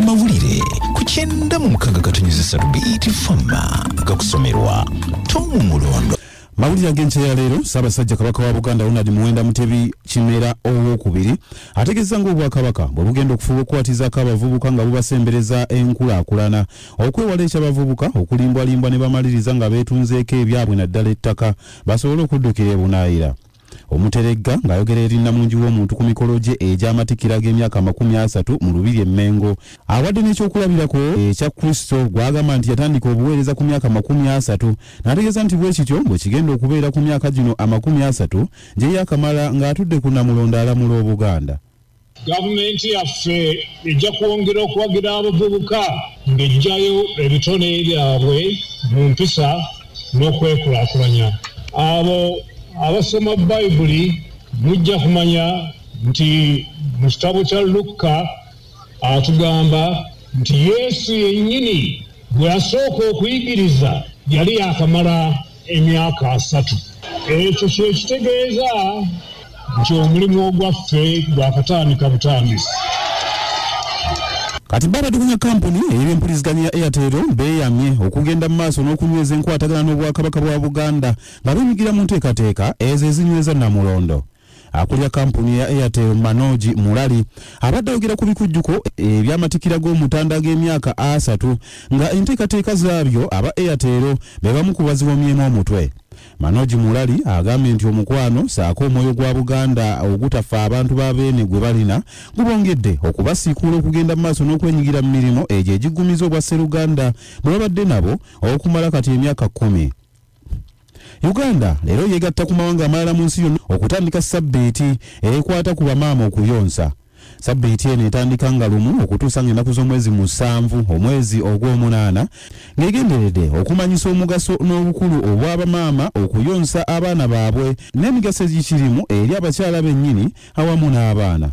AMAWULIRE ku 96.3 BTFM gakusomerwa Tom Mulondo. Mawulire ag'enkya leero Ssaabasajja Kabaka wa Buganda Ronald Muwenda Mutebi Kimera owookubiri ategeeza ng'Obwakabaka bwe bugenda okufuba okukwatizaako abavubuka nga bubasembereza enkulaakulana okwewala eky'abavubuka okulimbwalimbwa ne bamaliriza nga beetunzeeko ebyabwe naddala ettaka basobole okuddukira ebunaayira. Omuteregga ng'ayogera eri Namungi w'omuntu ku mikolo gye egy'amatikkira g'emyaka 30 mu Lubiri Emmengo awadde n'ekyokulabirako ekya Kristo gw'agamba nti yatandika obuweereza ku myaka 30 n'ategeeza nti bwe kityo bwe kigenda okubeera ku myaka gino 30 gye yakamala ng'atudde ku Namulondo alamula Obuganda. Gavumenti yaffe ejja kwongera okuwagira abavubuka ng'ejjayo ebitone byabwe mu mpisa n'okwekulaakulanya. Abo abasoma Bayibuli mujja kumanya nti mu kitabo kya Luka atugamba nti Yesu yennyini bwe yasooka okuyigiriza yali yakamala emyaka 3. Ekyo kye kitegeeza nti omulimu ogwaffe gwakatandika butandisi. Kati Batiddwa kampuni ey'empuliziganya ya Airtel beeyamye okugenda mu maaso n'okunyweza enkwatagana n'Obwakabaka bwa Buganda nga benyigira mu nteekateeka ezo ezinyweza Namulondo. Akulira kampuni ya Airtel Manoji Mulali abadde ayogera ku bikujjuko eby'amatikkira g'omutanda g'emyaka 3 nga enteekateeka zaabyo aba Airtel be bamu ku baziwomyemu omutwe. Manoji Mulali agambye nti omukwano saako omwoyo gwa Buganda ogutafa abantu b'abeene gwe balina gubongedde okubasiikuula okugenda mu maaso n'okwenyigira mu mirimu egyo egiggumiza obwa Sseruganda bwe babadde nabo okumala kati emyaka 10. Uganda leero yeegatta ku mawanga amalala mu nsi yonna okutandika sabbiiti ekwata ku bamaama okuyonsa. Sabbiiti eno etandika nga lumu okutuusa ng'ennaku z'omwezi 7 omwezi ogw'omunaana ng'egenderedde okumanyisa omugaso n'obukulu obw'abamaama okuyonsa abaana baabwe n'emigaso egikirimu eri abakyala bennyini awamu n'abaana.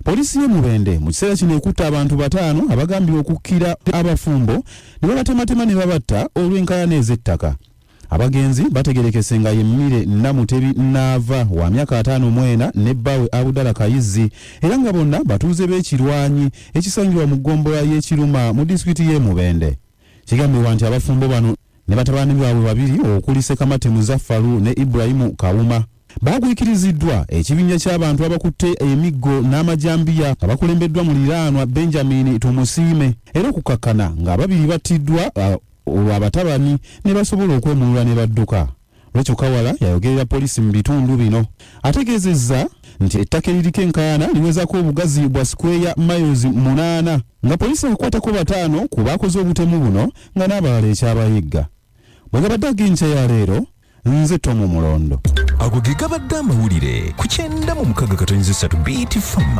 Poliisi y'e Mubende mu kiseera kino ekutte abantu 5 abagambye okukkira Abafumbo ne babatematema ne babatta olw'Enkayana ez'ettaka. Abagenzi bategerekese nga yemmire Namutebi Nava wa myaka 54 ne bbawe Abudala Kayizi era nga bonna batuuze b'ekirwanyi ekisangibwa mu ggombolola y'Ekiruma mu disitulikiti y'e Mubende. Kigambibwa nti Abafumbo bano ne batabani baabwe babiri okuli Sekamate Muzaffaru ne Ibrahimu Kawuma baagwikiriziddwa ekibinja ky'abantu abakutte emiggo n'amajambiya abakulembeddwa mu liraanwa Benjamin Tumusiime era okukakkana nga ababiri battiddwa olw'abatabani ne basobola okwemulula ne badduka. Lwekyo Kawala yayogerera poliisi mu bitundu bino ategeezezza nti ettaka eririko Enkayana liwezako obugazi bwa sikweya miles 8 nga poliisi akwatako 5 ku baakoze obutemu buno nga n'abalala ekyabayigga. Bwe gabadde ag'enkya ya leero nze Tom Mulondo. Ago ge gabadde amawulire ku 96.3 BTFM.